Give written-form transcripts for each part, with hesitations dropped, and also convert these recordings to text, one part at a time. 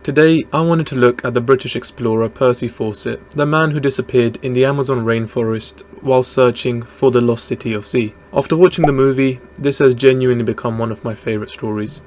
Today, I wanted to look at the British explorer Percy Faucett, the man who disappeared in the Amazon rainforest while searching for the lost city of Z. After watching the movie, this has genuinely become one of my favourite stories.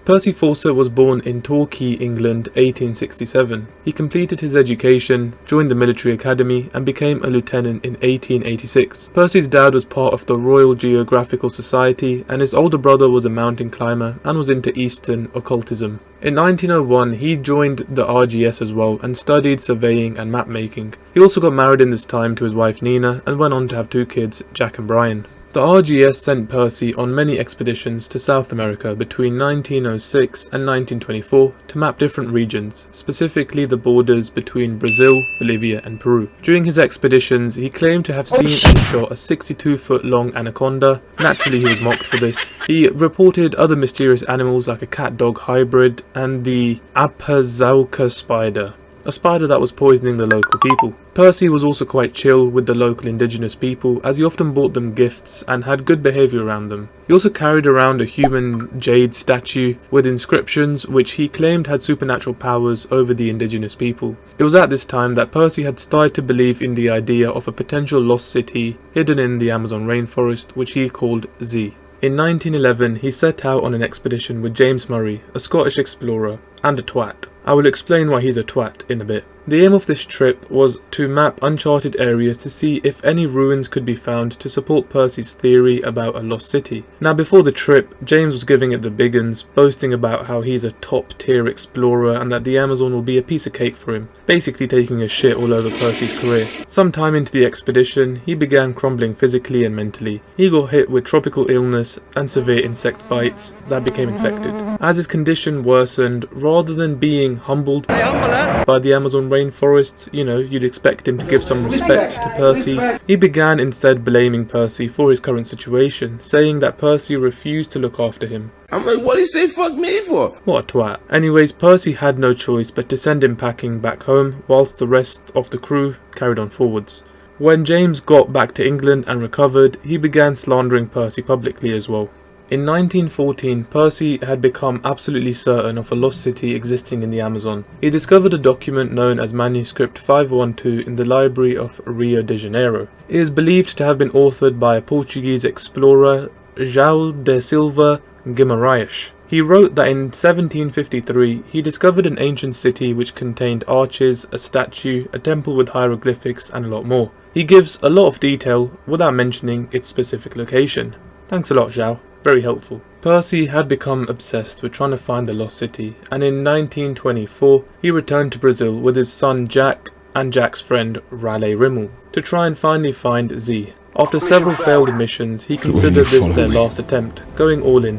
Percy Faucett was born in Torquay, England, 1867. He completed his education, joined the military academy and became a lieutenant in 1886. Percy's dad was part of the Royal Geographical Society and his older brother was a mountain climber and was into Eastern occultism. In 1901 he joined the RGS as well and studied surveying and map making. He also got married in this time to his wife Nina and went on to have two kids, Jack and Brian. The RGS sent Percy on many expeditions to South America between 1906 and 1924 to map different regions, specifically the borders between Brazil, Bolivia and Peru. During his expeditions, he claimed to have seen and shot a 62-foot long anaconda. Naturally, he was mocked for this. He reported other mysterious animals like a cat-dog hybrid and the Apazauca spider, a spider that was poisoning the local people. Percy was also quite chill with the local indigenous people as he often bought them gifts and had good behaviour around them. He also carried around a human jade statue with inscriptions which he claimed had supernatural powers over the indigenous people. It was at this time that Percy had started to believe in the idea of a potential lost city hidden in the Amazon rainforest which he called Z. In 1911 he set out on an expedition with James Murray, a Scottish explorer and a twat. I will explain why he's a twat in a bit. The aim of this trip was to map uncharted areas to see if any ruins could be found to support Percy's theory about a lost city. Now before the trip, James was giving it the big uns, boasting about how he's a top tier explorer and that the Amazon will be a piece of cake for him, basically taking a shit all over Percy's career. Sometime into the expedition, he began crumbling physically and mentally. He got hit with tropical illness and severe insect bites that became infected. As his condition worsened, rather than being humbled by the Amazon rainforest, you'd expect him to give some respect to Percy, he began instead blaming Percy for his current situation, saying that Percy refused to look after him. I'm like, what did he say fuck me for? What a twat. Anyways, Percy had no choice but to send him packing back home, whilst the rest of the crew carried on forwards. When James got back to England and recovered, he began slandering Percy publicly as well. In 1914, Percy had become absolutely certain of a lost city existing in the Amazon. He discovered a document known as Manuscript 512 in the library of Rio de Janeiro. It is believed to have been authored by a Portuguese explorer, João de Silva Guimarães. He wrote that in 1753 he discovered an ancient city which contained arches, a statue, a temple with hieroglyphics and a lot more. He gives a lot of detail without mentioning its specific location. Thanks a lot, João. Very helpful. Percy had become obsessed with trying to find the lost city, and in 1924 he returned to Brazil with his son Jack and Jack's friend Raleigh Rimmel to try and finally find Z. After several failed missions, he considered this their last attempt, going all in.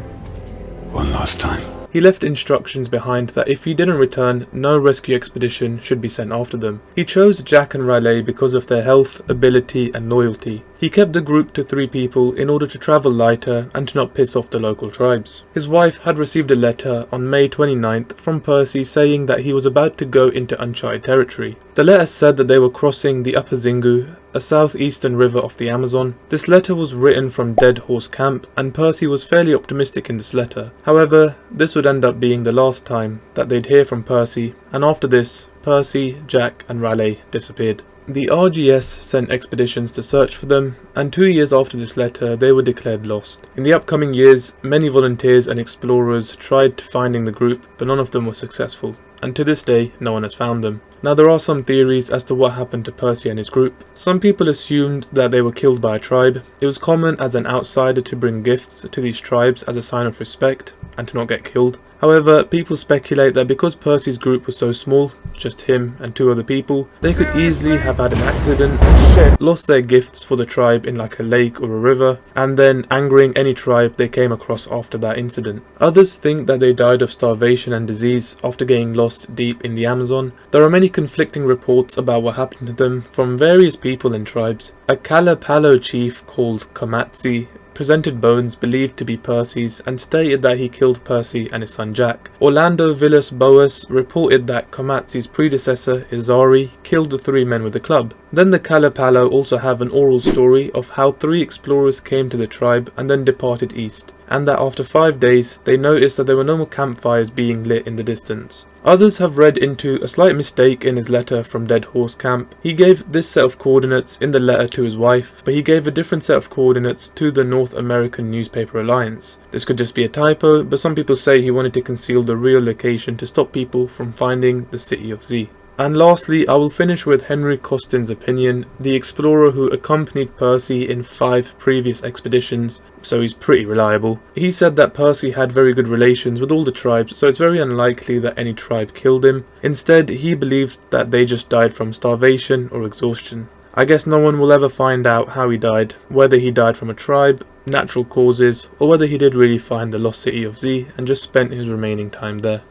One last time. He left instructions behind that if he didn't return, no rescue expedition should be sent after them. He chose Jack and Raleigh because of their health, ability and loyalty. He kept the group to 3 people in order to travel lighter and to not piss off the local tribes. His wife had received a letter on May 29th from Percy saying that he was about to go into uncharted territory. The letter said that they were crossing the Upper Xingu, a southeastern river of the Amazon. This letter was written from Dead Horse Camp and Percy was fairly optimistic in this letter. However, this would end up being the last time that they'd hear from Percy, and after this, Percy, Jack and Raleigh disappeared. The RGS sent expeditions to search for them, and 2 years after this letter they were declared lost. In the upcoming years, many volunteers and explorers tried finding the group, but none of them were successful, and to this day no one has found them. Now there are some theories as to what happened to Percy and his group. Some people assumed that they were killed by a tribe. It was common as an outsider to bring gifts to these tribes as a sign of respect and to not get killed. However, people speculate that because Percy's group was so small, just him and 2 other people, they could easily have had an accident, lost their gifts for the tribe in like a lake or a river, and then angering any tribe they came across after that incident. Others think that they died of starvation and disease after getting lost deep in the Amazon. There are many conflicting reports about what happened to them from various people and tribes. A Kalapalo chief called Komatsi presented bones believed to be Percy's and stated that he killed Percy and his son Jack. Orlando Villas Boas reported that Komatsi's predecessor, Izari, killed the 3 men with a club. Then the Kalapalo also have an oral story of how 3 explorers came to the tribe and then departed east, and that after 5 days they noticed that there were no more campfires being lit in the distance. Others have read into a slight mistake in his letter from Dead Horse Camp. He gave this set of coordinates in the letter to his wife, but he gave a different set of coordinates to the North American Newspaper Alliance. This could just be a typo, but some people say he wanted to conceal the real location to stop people from finding the city of Z. And lastly, I will finish with Henry Costin's opinion, the explorer who accompanied Percy in 5 previous expeditions, so he's pretty reliable. He said that Percy had very good relations with all the tribes, so it's very unlikely that any tribe killed him. Instead, he believed that they just died from starvation or exhaustion. I guess no one will ever find out how he died, whether he died from a tribe, natural causes, or whether he did really find the lost city of Z and just spent his remaining time there.